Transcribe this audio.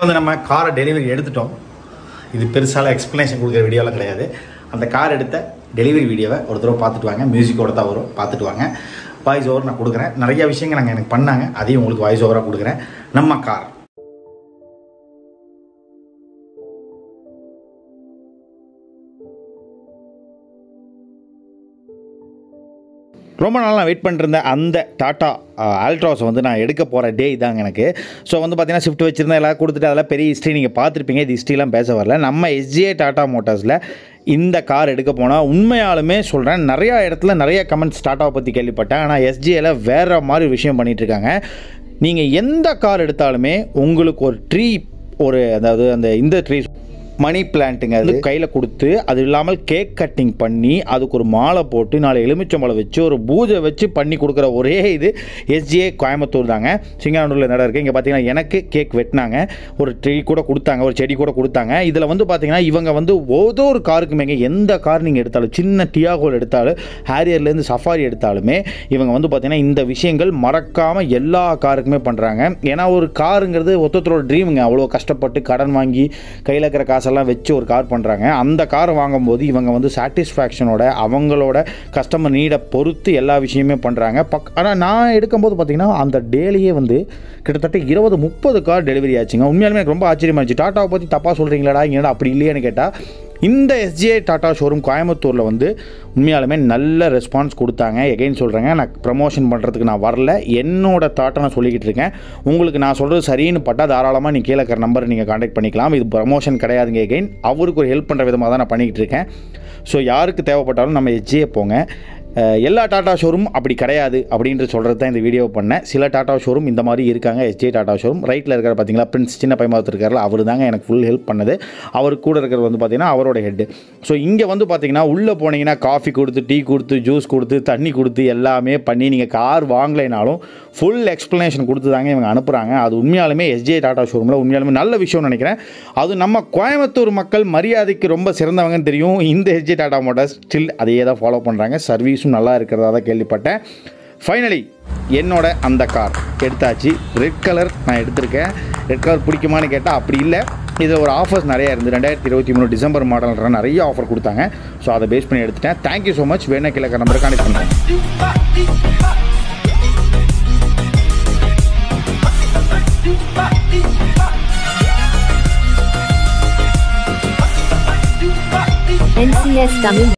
வந்து நம்ம காரை டெலிவரி எடுத்துட்டோம். இது பெருசால எக்ஸ்ப்ளனேஷன் கொடுக்குற வீடியோலாம் கிடையாது. அந்த கார் எடுத்த டெலிவரி வீடியோவை ஒரு தடவை பார்த்துட்டு வாங்க. மியூசிக்கோட தான் வரும், பார்த்துட்டு வாங்க. வாய்ஸ் ஓவர் நான் கொடுக்குறேன். நிறைய விஷயங்கள் நாங்கள் எனக்கு பண்ணாங்க, அதையும் உங்களுக்கு வாய்ஸ் ஓவராக கொடுக்குறேன். நம்ம கார் ரொம்ப நாள் நான் வெயிட் பண்ணிருந்தேன். அந்த டாட்டா ஆல்ட்ராஸை வந்து நான் எடுக்க போகிற டே இதாங்க எனக்கு. ஸோ வந்து பார்த்தீங்கன்னா ஷிஃப்ட் வச்சுருந்தேன், எல்லாம் கொடுத்துட்டு அதெல்லாம் பெரிய ஹிஸ்ட்ரி நீங்கள் பார்த்துருப்பீங்க. இது ஹிஸ்ட்ரிலாம் பேச வரல. நம்ம எஸ்ஜிஏ டாட்டா மோட்டார்ஸில் இந்த கார் எடுக்க போனால் உண்மையாலுமே சொல்கிறேன், நிறையா இடத்துல நிறைய கமெண்ட்ஸ் டாட்டாவை பற்றி கேள்விப்பட்டேன். ஆனால் எஸ்ஜிஏல வேறு மாதிரி விஷயம் பண்ணிகிட்ருக்காங்க. நீங்கள் எந்த கார் எடுத்தாலுமே உங்களுக்கு ஒரு ட்ரீ, அதாவது இந்த ட்ரீ மணி பிளான்ட்டுங்க, அது கையில் கொடுத்து, அது இல்லாமல் கேக் கட்டிங் பண்ணி அதுக்கு ஒரு மாலை போட்டு 4 எலுமிச்சம்பழம் வச்சு ஒரு பூஜை வச்சு பண்ணி கொடுக்குற ஒரே இது எஸ்ஜிஏ கோயம்புத்தூர் தாங்க. சிங்கானூரில் நட இருக்குது. இங்கே பார்த்தீங்கன்னா எனக்கு கேக் வெட்டினாங்க, ஒரு ட்ரீ கூட கொடுத்தாங்க, ஒரு செடி கூட கொடுத்தாங்க. இதில் வந்து பார்த்தீங்கன்னா இவங்க வந்து ஒவ்வொரு காருக்குமேங்க, எந்த கார் நீங்கள் எடுத்தாலும், சின்ன டியாகோல் எடுத்தாலும், ஹேரியர்லேருந்து சஃபாரி எடுத்தாலுமே இவங்க வந்து பார்த்தீங்கன்னா இந்த விஷயங்கள் மறக்காமல் எல்லா காருக்குமே பண்ணுறாங்க. ஏன்னா ஒரு காருங்கிறது ஒருத்தரோட ட்ரீமுங்க. அவ்வளோ கஷ்டப்பட்டு கடன் வாங்கி கையில் இருக்கிற காசு எல்லாம் வச்சு ஒரு கார் பண்ணுறாங்க. அந்த கார் வாங்கும்போது இவங்க வந்து சாட்டிஸ்ஃபேக்ஷனோட அவங்களோட கஸ்டமர் நீடை பொறுத்து எல்லா விஷயமே பண்ணுறாங்க. ஆனால் நான் எடுக்கும்போது பார்த்தீங்கன்னா அந்த டேலியே வந்து கிட்டத்தட்ட 20-30 கார் டெலிவரி ஆச்சுங்க. உண்மையாலுமே எனக்கு ரொம்ப ஆச்சரியமா இருந்துச்சு. டாட்டாவை பற்றி தப்பாக சொல்கிறீங்களாடா, இங்கே அப்படி இல்லையான்னு கேட்டால், இந்த எஸ்ஜிஏ டாட்டா ஷோரூம் கோயம்புத்தூரில் வந்து உண்மையாலுமே நல்ல ரெஸ்பான்ஸ் கொடுத்தாங்க. எகைன் சொல்கிறேங்க, நான் ப்ரமோஷன் பண்ணுறதுக்கு நான் வரல, என்னோட தாட்டை நான் சொல்லிக்கிட்டு இருக்கேன். உங்களுக்கு நான் சொல்கிறது சரின்னு பட்டால் தாராளமாக நீங்கள் கீழே இருக்கிற நம்பரை நீங்கள் காண்டாக்ட் பண்ணிக்கலாம். இது ப்ரமோஷன் கிடையாதுங்க. எகைன் அவருக்கு ஒரு ஹெல்ப் பண்ணுற விதமாக தான் நான் பண்ணிக்கிட்டு இருக்கேன். ஸோ யாருக்கு தேவைப்பட்டாலும் நம்ம எஸ்ஜிஏ போங்க. எல்லா டாட்டா ஷோரூம் அப்படி கிடையாது அப்படின்ற சொல்கிறது தான் இந்த வீடியோ பண்ணேன். சில டாட்டா ஷோரூம் இந்த மாதிரி இருக்காங்க. எஸ்ஜிஏ டாட்டா ஷோரூம் ரைட்டில் இருக்கிற பார்த்தீங்களா, பிரின்ஸ் சின்ன பையன் இருக்கார்ல, அவர் தாங்க எனக்கு ஃபுல் ஹெல்ப் பண்ணது. அவர் கூட இருக்கிறது வந்து பார்த்தீங்கன்னா அவரோட ஹெட்டு. ஸோ இங்கே வந்து பார்த்தீங்கன்னா உள்ளே போனீங்கன்னா காஃபி கொடுத்து, டீ கொடுத்து, ஜூஸ் கொடுத்து, தண்ணி கொடுத்து எல்லாமே பண்ணி நீங்கள் கார் வாங்கலைனாலும் ஃபுல் எக்ஸ்ப்ளனேஷன் கொடுத்து தாங்க இவங்க அனுப்புகிறாங்க. அது உண்மையாலுமே எஸ்ஜிஏ டாட்டா ஷோரூமில் உண்மையாலுமே நல்ல விஷயம்னு நினைக்கிறேன். அது நம்ம கோயம்புத்தூர் மக்கள் மரியாதைக்கு ரொம்ப சிறந்தவங்கன்னு தெரியும். இந்த எஸ்ஜிஏ டாட்டா மோட்டார்ஸ் ஸ்டில் அதையே தான் ஃபாலோ பண்ணுறாங்க. சர்வீஸும் நல்லா இருக்கிறதா தான் கேள்விப்பட்டேன். ஃபைனலி என்னோட அந்த கார் எடுத்தாச்சு. ரெட் கலர் நான் எடுத்திருக்கேன். ரெட் கலர் பிடிக்குமான்னு கேட்டால் அப்படி இல்லை. இதில் ஒரு ஆஃபர்ஸ் நிறையா இருந்து 2023 டிசம்பர் மாடல்ன்ற நிறைய ஆஃபர் கொடுத்தாங்க. ஸோ அதை பேஸ் பண்ணி எடுத்துட்டேன். Thank you so much. வேணா கீழே நம்பரை கான்டெக்ட் பண்ணுறேன். NCS Tamil